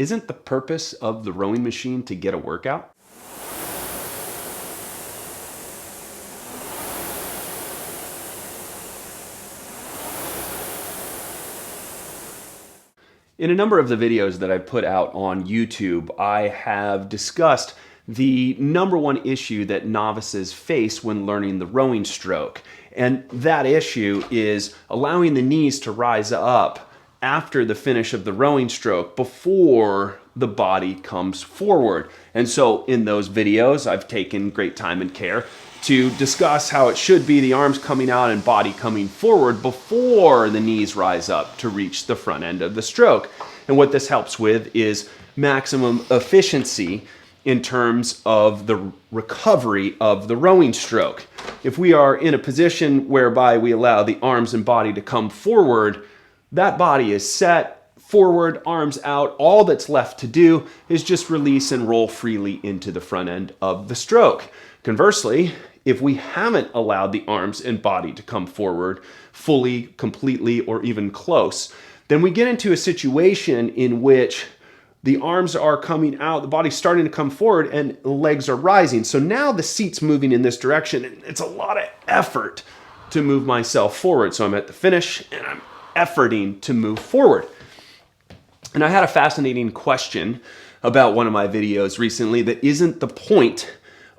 Isn't the purpose of the rowing machine to get a workout? In a number of the videos that I've put out on YouTube, I have discussed the number one issue that novices face when learning the rowing stroke. And that issue is allowing the knees to rise up after the finish of the rowing stroke before the body comes forward. And so in those videos, I've taken great time and care to discuss how it should be the arms coming out and body coming forward before the knees rise up to reach the front end of the stroke. And what this helps with is maximum efficiency in terms of the recovery of the rowing stroke. If we are in a position whereby we allow the arms and body to come forward, that body is set, forward, arms out. All that's left to do is just release and roll freely into the front end of the stroke. Conversely, if we haven't allowed the arms and body to come forward fully, completely, or even close, then we get into a situation in which the arms are coming out, the body's starting to come forward, and the legs are rising. So now the seat's moving in this direction, and it's a lot of effort to move myself forward. So I'm at the finish, and I'm efforting to move forward. And I had a fascinating question about one of my videos recently that isn't the point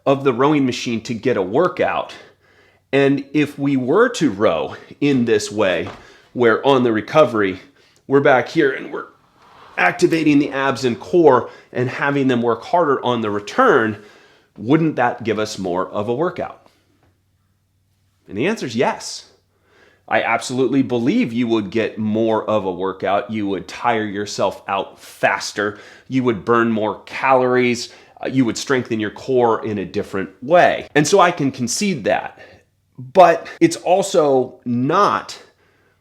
of the rowing machine to get a workout. And if we were to row in this way, where on the recovery, we're back here and we're activating the abs and core and having them work harder on the return, wouldn't that give us more of a workout? And the answer is yes. I absolutely believe you would get more of a workout. You would tire yourself out faster. You would burn more calories. You would strengthen your core in a different way. And so I can concede that. But it's also not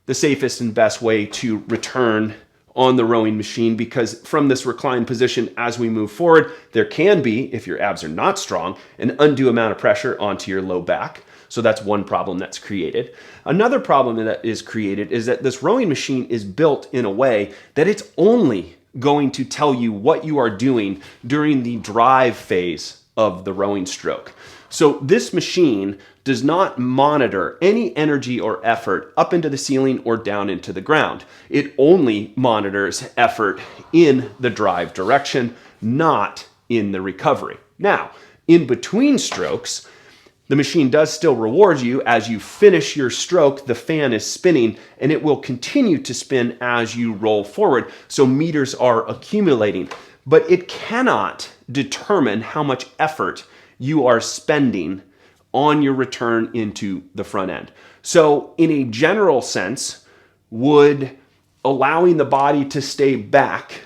the safest and best way to return on the rowing machine, because from this reclined position as we move forward, there can be, if your abs are not strong, an undue amount of pressure onto your low back. So that's one problem that's created. Another problem that is created is that this rowing machine is built in a way that it's only going to tell you what you are doing during the drive phase of the rowing stroke. So this machine does not monitor any energy or effort up into the ceiling or down into the ground. It only monitors effort in the drive direction, not in the recovery. Now, in between strokes, the machine does still reward you. As you finish your stroke, the fan is spinning and it will continue to spin as you roll forward. So meters are accumulating, but it cannot determine how much effort you are spending on your return into the front end. So in a general sense, would allowing the body to stay back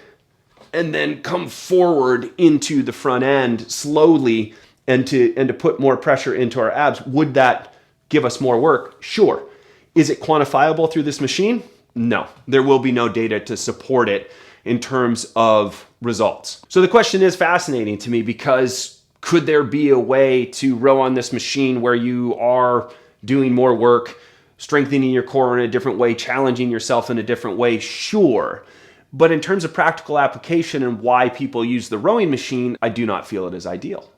and then come forward into the front end slowly and to put more pressure into our abs, would that give us more work? Sure. Is it quantifiable through this machine? No. There will be no data to support it in terms of results. So the question is fascinating to me, because could there be a way to row on this machine where you are doing more work, strengthening your core in a different way, challenging yourself in a different way? Sure. But in terms of practical application and why people use the rowing machine, I do not feel it is ideal.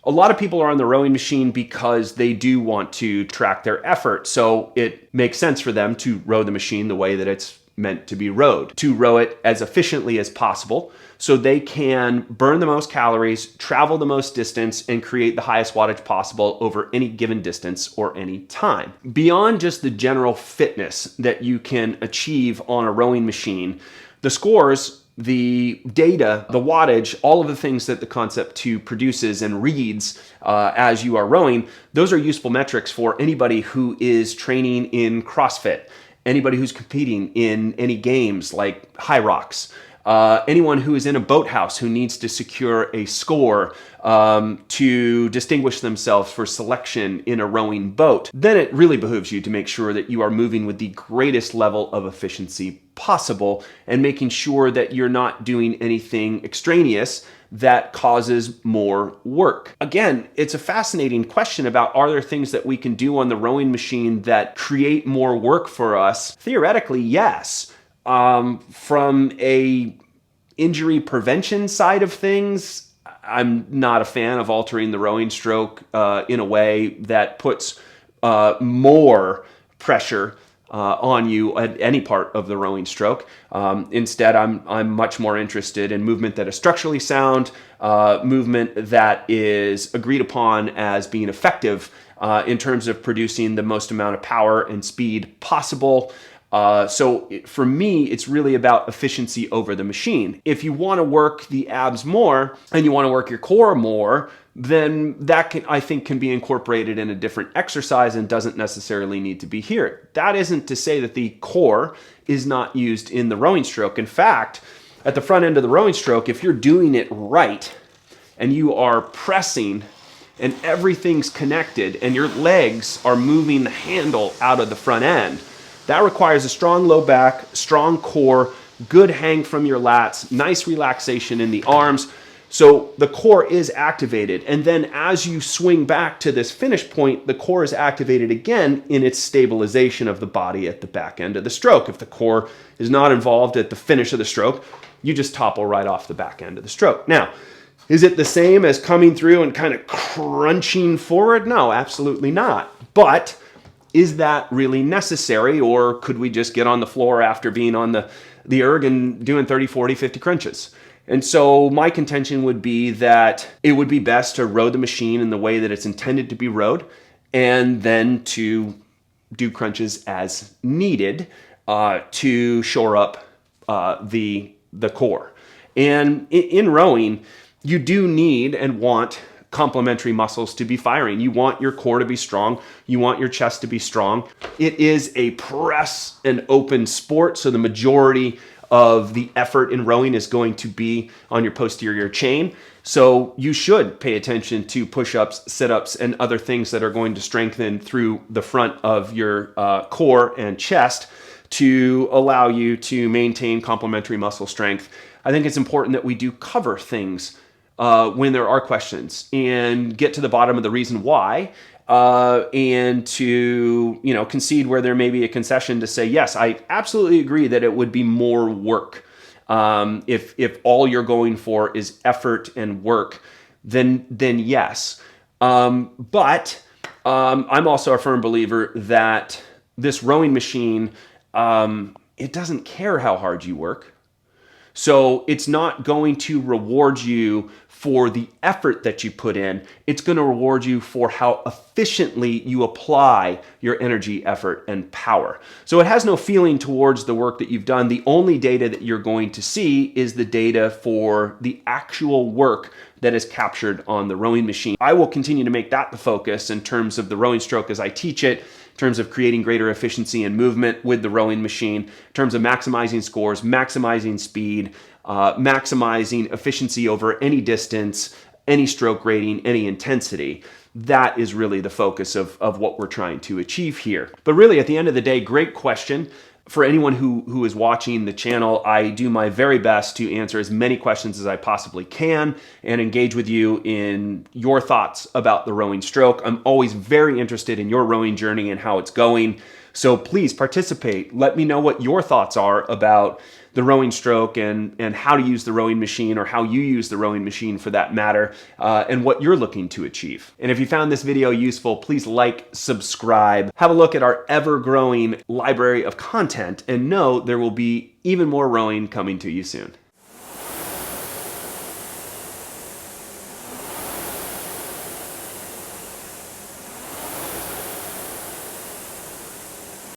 A lot of people are on the rowing machine because they do want to track their effort. So it makes sense for them to row the machine the way that it's meant to be rowed, to row it as efficiently as possible so they can burn the most calories, travel the most distance, and create the highest wattage possible over any given distance or any time. Beyond just the general fitness that you can achieve on a rowing machine, the scores, the data, the wattage, all of the things that the Concept 2 produces and reads as you are rowing, those are useful metrics for anybody who is training in CrossFit, anybody who's competing in any games like High Rocks, anyone who is in a boathouse who needs to secure a score to distinguish themselves for selection in a rowing boat. Then it really behooves you to make sure that you are moving with the greatest level of efficiency possible and making sure that you're not doing anything extraneous that causes more work. Again, it's a fascinating question about, are there things that we can do on the rowing machine that create more work for us? Theoretically, yes. From a injury prevention side of things, I'm not a fan of altering the rowing stroke in a way that puts more pressure on you at any part of the rowing stroke. Instead, I'm much more interested in movement that is structurally sound, movement that is agreed upon as being effective in terms of producing the most amount of power and speed possible. So for me, it's really about efficiency over the machine. If you want to work the abs more and you want to work your core more, then that I think can be incorporated in a different exercise and doesn't necessarily need to be here. That isn't to say that the core is not used in the rowing stroke. In fact, at the front end of the rowing stroke, if you're doing it right and you are pressing and everything's connected and your legs are moving the handle out of the front end, that requires a strong low back, strong core, good hang from your lats, nice relaxation in the arms. So the core is activated. And then as you swing back to this finish point, the core is activated again in its stabilization of the body at the back end of the stroke. If the core is not involved at the finish of the stroke, you just topple right off the back end of the stroke. Now, is it the same as coming through and kind of crunching forward? No, absolutely not. But is that really necessary, or could we just get on the floor after being on the erg and doing 30, 40, 50 crunches? And so my contention would be that it would be best to row the machine in the way that it's intended to be rowed, and then to do crunches as needed to shore up the core. And in rowing, you do need and want complementary muscles to be firing. You want your core to be strong. You want your chest to be strong. It is a press and open sport, so the majority of the effort in rowing is going to be on your posterior chain. So you should pay attention to push-ups, sit-ups, and other things that are going to strengthen through the front of your core and chest to allow you to maintain complementary muscle strength. I think it's important that we do cover things when there are questions and get to the bottom of the reason why, and to concede where there may be a concession to say, yes, I absolutely agree that it would be more work. If all you're going for is effort and work, then yes. But I'm also a firm believer that this rowing machine, it doesn't care how hard you work. So it's not going to reward you for the effort that you put in. It's going to reward you for how efficiently you apply your energy, effort, and power. So it has no feeling towards the work that you've done. The only data that you're going to see is the data for the actual work that is captured on the rowing machine. I will continue to make that the focus in terms of the rowing stroke as I teach it, in terms of creating greater efficiency and movement with the rowing machine, in terms of maximizing scores, maximizing speed, maximizing efficiency over any distance, any stroke rating, any intensity. That is really the focus of what we're trying to achieve here. But really, at the end of the day, great question. For anyone who is watching the channel, I do my very best to answer as many questions as I possibly can and engage with you in your thoughts about the rowing stroke. I'm always very interested in your rowing journey and how it's going. So please participate. Let me know what your thoughts are about the rowing stroke and how to use the rowing machine, or how you use the rowing machine for that matter, and what you're looking to achieve. And if you found this video useful, please like, subscribe, have a look at our ever-growing library of content, and know there will be even more rowing coming to you soon.